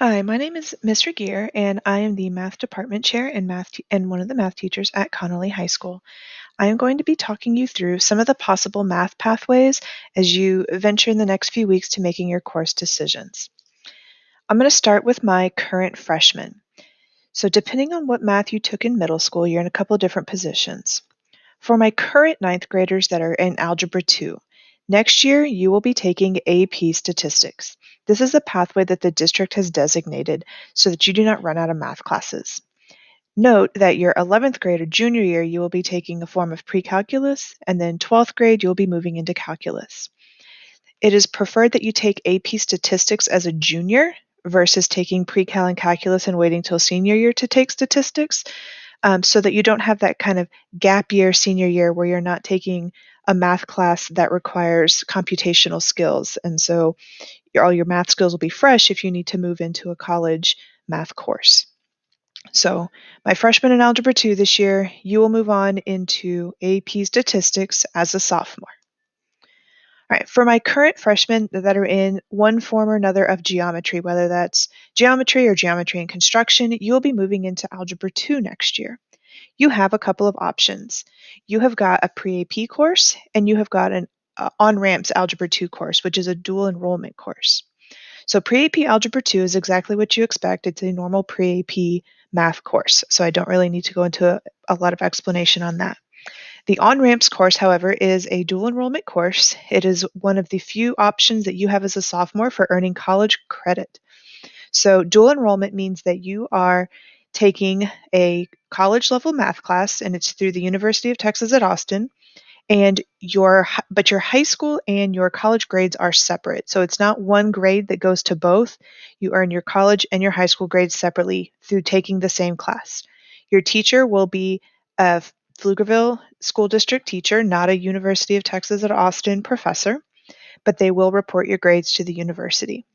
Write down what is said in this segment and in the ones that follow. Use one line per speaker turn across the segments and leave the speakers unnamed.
Hi, my name is Ms. Regier, and I am the math department chair and and one of the math teachers at Connolly High School. I am going to be talking you through some of the possible math pathways as you venture in the next few weeks to making your course decisions. I'm going to start with my current freshman. So depending on what math you took in middle school, you're in a couple different positions. For my current ninth graders that are in Algebra 2, next year you will be taking AP Statistics. This is a pathway that the district has designated so that you do not run out of math classes. Note that your 11th grade or junior year you will be taking a form of pre-calculus, and then 12th grade you'll be moving into calculus. It is preferred that you take AP Statistics as a junior versus taking pre-cal and calculus and waiting till senior year to take statistics, so that you don't have that kind of gap year senior year where you're not taking a math class that requires computational skills. And so all your math skills will be fresh if you need to move into a college math course. So my freshman in Algebra 2 this year, you will move on into AP Statistics as a sophomore. All right, for my current freshmen that are in one form or another of geometry, whether that's geometry or geometry and construction, you will be moving into Algebra 2 next year. You have a couple of options. You have got a pre-AP course, and you have got an on-ramps Algebra 2 course, which is a dual enrollment course. So pre-AP Algebra 2 is exactly what you expect. It's a normal pre-AP math course, so I don't really need to go into a lot of explanation on that. The on-ramps course, however, is a dual enrollment course. It is one of the few options that you have as a sophomore for earning college credit. So dual enrollment means that you are taking a college level math class, and it's through the University of Texas at Austin, and your high school and your college grades are separate. So it's not one grade that goes to both. You earn your college and your high school grades separately through taking the same class. Your teacher will be a Pflugerville School District teacher, not a University of Texas at Austin professor, but they will report your grades to the university.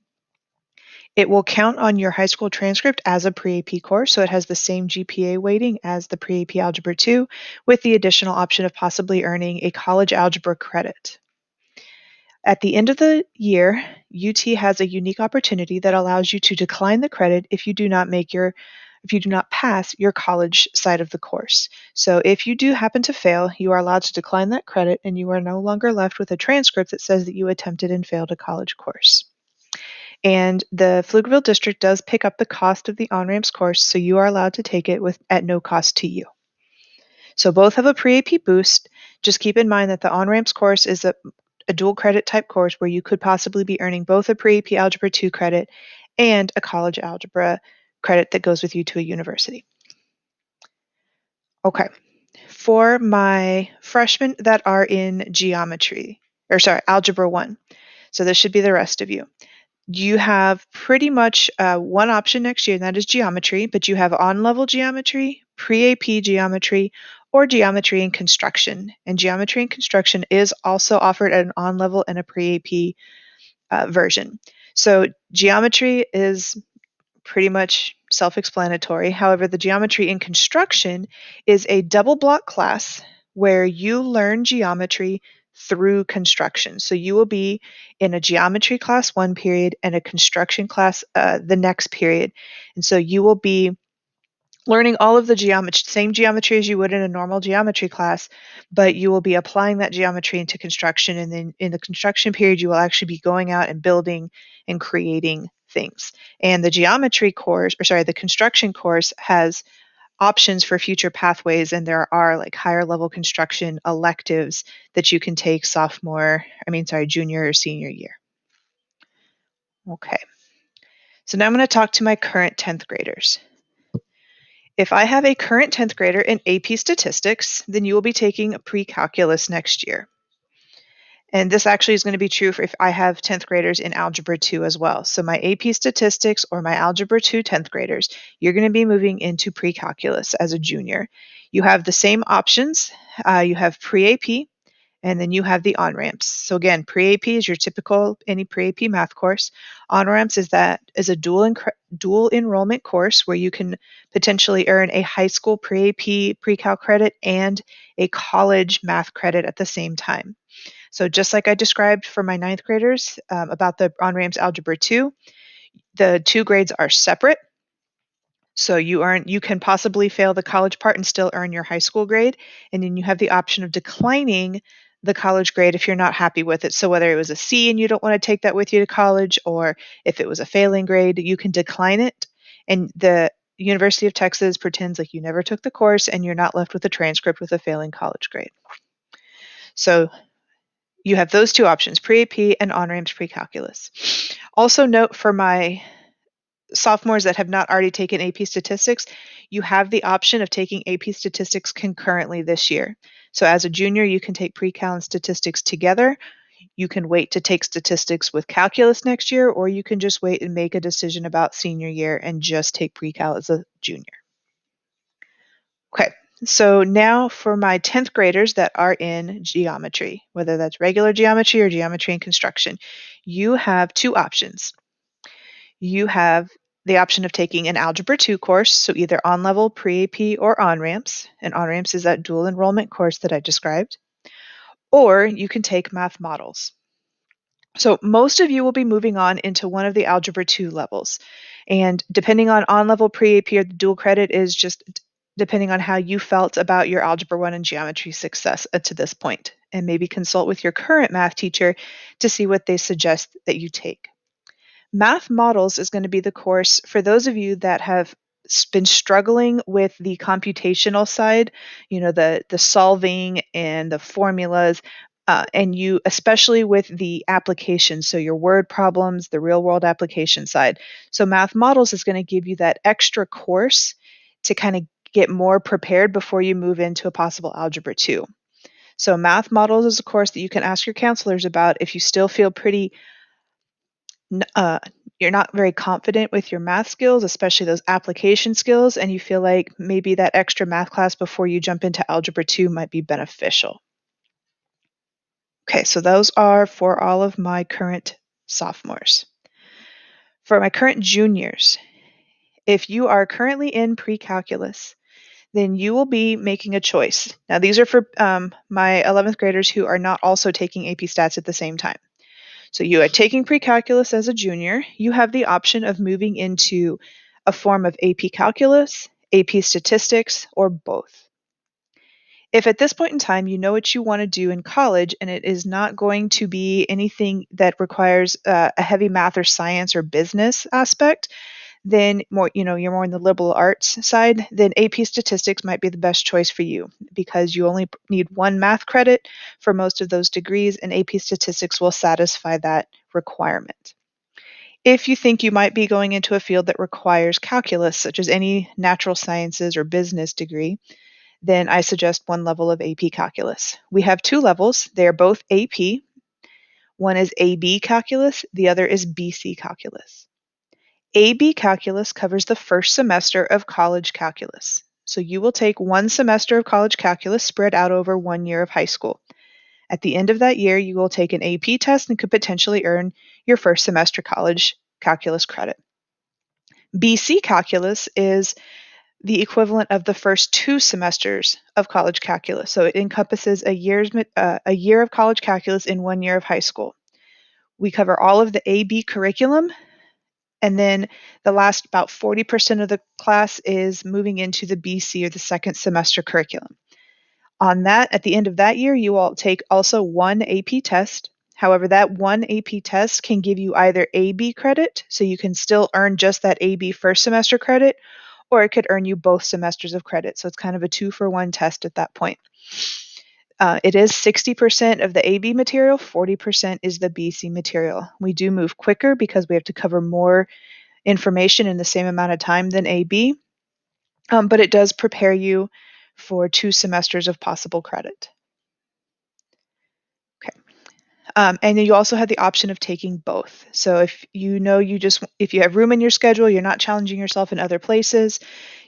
It will count on your high school transcript as a pre-AP course, so it has the same GPA weighting as the pre-AP Algebra 2, with the additional option of possibly earning a college algebra credit. At the end of the year, UT has a unique opportunity that allows you to decline the credit if you do not pass your college side of the course. So if you do happen to fail, you are allowed to decline that credit, and you are no longer left with a transcript that says that you attempted and failed a college course. And the Pflugerville district does pick up the cost of the on-ramps course, so you are allowed to take it at no cost to you. So both have a pre-AP boost. Just keep in mind that the on-ramps course is a dual credit type course where you could possibly be earning both a pre-AP Algebra 2 credit and a college algebra credit that goes with you to a university. Okay, for my freshmen that are in Algebra 1, so this should be the rest of you. You have pretty much one option next year, and that is geometry, but you have on-level geometry, pre-AP geometry, or geometry and construction. And geometry and construction is also offered at an on-level and a pre-AP version. So geometry is pretty much self-explanatory. However, the geometry in construction is a double block class where you learn geometry through construction. So you will be in a geometry class one period and a construction class the next period. And so you will be learning all of the same geometry as you would in a normal geometry class, but you will be applying that geometry into construction. And then in the construction period, you will actually be going out and building and creating things. And the construction course has options for future pathways, and there are like higher level construction electives that you can take junior or senior year. Okay. So now I'm going to talk to my current 10th graders. If I have a current 10th grader in AP Statistics, then you will be taking a pre-calculus next year. And this actually is going to be true if I have 10th graders in Algebra 2 as well. So my AP Statistics or my Algebra 2 10th graders, you're going to be moving into pre-calculus as a junior. You have the same options. You have pre-AP, and then you have the on-ramps. So again, pre-AP is your typical any pre-AP math course. On-ramps is a dual enrollment course where you can potentially earn a high school pre-AP pre-cal credit and a college math credit at the same time. So just like I described for my ninth graders about the on-ramps Algebra 2, The two grades are separate. So you can possibly fail the college part and still earn your high school grade. And then you have the option of declining the college grade if you're not happy with it. So whether it was a C and you don't want to take that with you to college, or if it was a failing grade, you can decline it. And the University of Texas pretends like you never took the course and you're not left with a transcript with a failing college grade. So you have those two options, pre-AP and on-ramps pre-calculus. Also note for my sophomores that have not already taken AP Statistics, you have the option of taking AP Statistics concurrently this year. So as a junior, you can take pre-cal and statistics together. You can wait to take statistics with calculus next year, or you can just wait and make a decision about senior year and just take pre-cal as a junior. Okay, so now for my 10th graders that are in geometry, whether that's regular geometry or geometry and construction, you have two options. You have the option of taking an Algebra 2 course, so either on-level, pre-AP, or on-ramps, and on-ramps is that dual enrollment course that I described, or you can take Math Models. So most of you will be moving on into one of the Algebra 2 levels, and depending on-level, pre-AP, or the dual credit is just depending on how you felt about your Algebra 1 and geometry success to this point, and maybe consult with your current math teacher to see what they suggest that you take. Math Models is going to be the course for those of you that have been struggling with the computational side, the solving and the formulas, and you, especially with the applications, so your word problems, the real world application side. So Math Models is going to give you that extra course to kind of get more prepared before you move into a possible Algebra 2. So Math Models is a course that you can ask your counselors about if you still feel pretty you're not very confident with your math skills, especially those application skills, and you feel like maybe that extra math class before you jump into Algebra 2 might be beneficial. Okay, so those are for all of my current sophomores. For my current juniors, if you are currently in pre-calculus, then you will be making a choice. Now, these are for my 11th graders who are not also taking AP Stats at the same time. So you are taking pre-calculus as a junior. You have the option of moving into a form of AP Calculus, AP Statistics, or both. If at this point in time you know what you want to do in college and it is not going to be anything that requires a heavy math or science or business aspect, then you're more in the liberal arts side, then AP Statistics might be the best choice for you because you only need one math credit for most of those degrees, and AP Statistics will satisfy that requirement. If you think you might be going into a field that requires calculus, such as any natural sciences or business degree, then I suggest one level of AP Calculus. We have two levels. They are both AP. One is AB Calculus, the other is BC Calculus. AB Calculus covers the first semester of college calculus. So you will take one semester of college calculus spread out over 1 year of high school. At the end of that year, you will take an AP test and could potentially earn your first semester college calculus credit. BC Calculus is the equivalent of the first 2 semesters of college calculus. So it encompasses a year of college calculus in 1 year of high school. We cover all of the AB curriculum, and then the last about 40% of the class is moving into the BC or the second semester curriculum. On that, at the end of that year, you will take also one AP test. However, that one AP test can give you either AB credit, so you can still earn just that AB first semester credit, or it could earn you both semesters of credit. So it's kind of a 2-for-1 test at that point. It is 60% of the AB material, 40% is the BC material. We do move quicker because we have to cover more information in the same amount of time than AB, but it does prepare you for 2 semesters of possible credit. Okay. And then you also have the option of taking both. So if if you have room in your schedule, you're not challenging yourself in other places,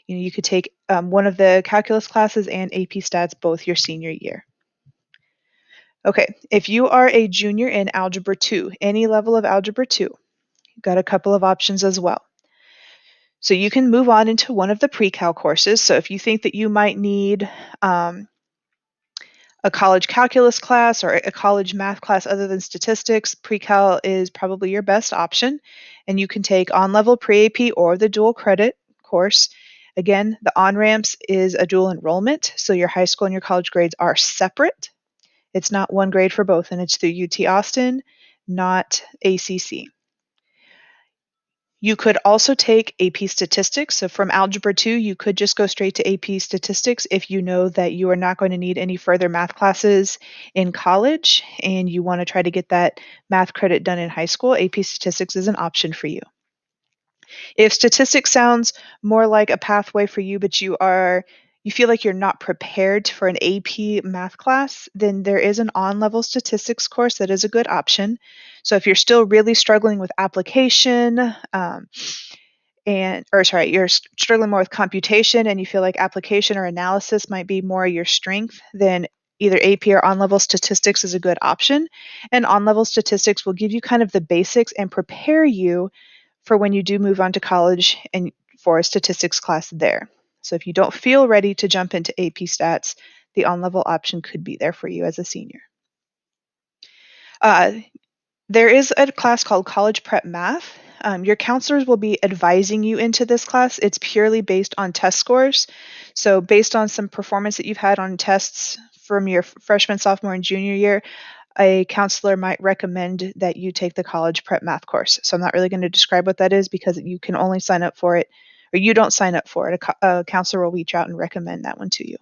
you could take one of the calculus classes and AP Stats both your senior year. Okay, if you are a junior in Algebra 2, any level of Algebra 2, you've got a couple of options as well. So you can move on into one of the pre-cal courses. So if you think that you might need a college calculus class or a college math class other than statistics, pre-cal is probably your best option. and you can take on-level pre-AP or the dual credit course. Again, the on-ramps is a dual enrollment, so your high school and your college grades are separate. It's not one grade for both, and it's through UT Austin, not ACC. You could also take AP Statistics. So from Algebra 2, you could just go straight to AP Statistics if you know that you are not going to need any further math classes in college and you want to try to get that math credit done in high school. AP Statistics is an option for you. If statistics sounds more like a pathway for you, but you feel like you're not prepared for an AP math class, then there is an on-level statistics course that is a good option. So if you're still really struggling with application, you're struggling more with computation and you feel like application or analysis might be more your strength, then either AP or on-level statistics is a good option. And on-level statistics will give you kind of the basics and prepare you for when you do move on to college and for a statistics class there. So if you don't feel ready to jump into AP stats, the on-level option could be there for you as a senior. Uh, there is a class called College Prep Math. Your counselors will be advising you into this class. It's purely based on test scores. So based on some performance that you've had on tests from your freshman, sophomore, and junior year, a counselor might recommend that you take the College Prep Math course. So I'm not really going to describe what that is because you can only sign up for it, or you don't sign up for it. A counselor will reach out and recommend that one to you.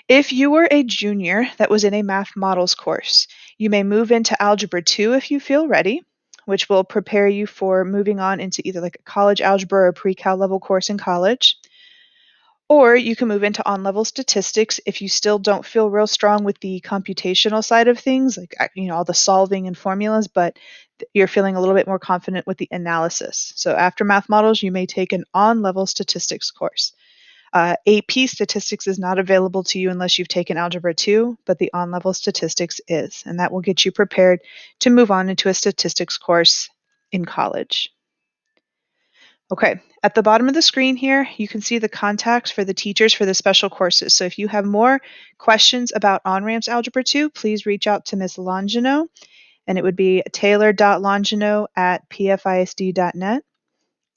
If you were a junior that was in a math models course, you may move into Algebra 2 if you feel ready, which will prepare you for moving on into either like a college algebra or pre-cal level course in college. Or you can move into on-level statistics if you still don't feel real strong with the computational side of things, like all the solving and formulas, but you're feeling a little bit more confident with the analysis. So after math models, you may take an on-level statistics course. AP statistics is not available to you unless you've taken Algebra 2, but the on-level statistics is, and that will get you prepared to move on into a statistics course in college. Okay, at the bottom of the screen here, you can see the contacts for the teachers for the special courses. So if you have more questions about On-Ramps Algebra 2, please reach out to Ms. Longino, and it would be taylor.longino@pfisd.net.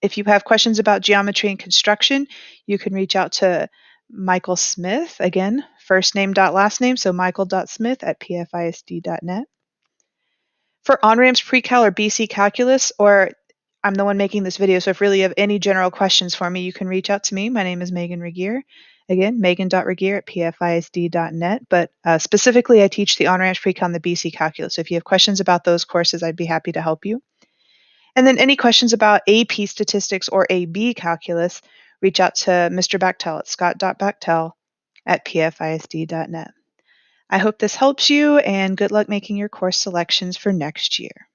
If you have questions about geometry and construction, you can reach out to Michael Smith, again, first name dot last name, so michael.smith@pfisd.net. For on-ramps pre-cal or BC calculus, or I'm the one making this video, so if really you have any general questions for me, you can reach out to me. My name is Megan Regier. Again, megan.regier@pfisd.net, but specifically I teach the on-ramps pre-cal and the BC calculus. So if you have questions about those courses, I'd be happy to help you. And then any questions about AP statistics or AB calculus, reach out to Mr. Bachtel at scott.bachtel@pfisd.net. I hope this helps you, and good luck making your course selections for next year.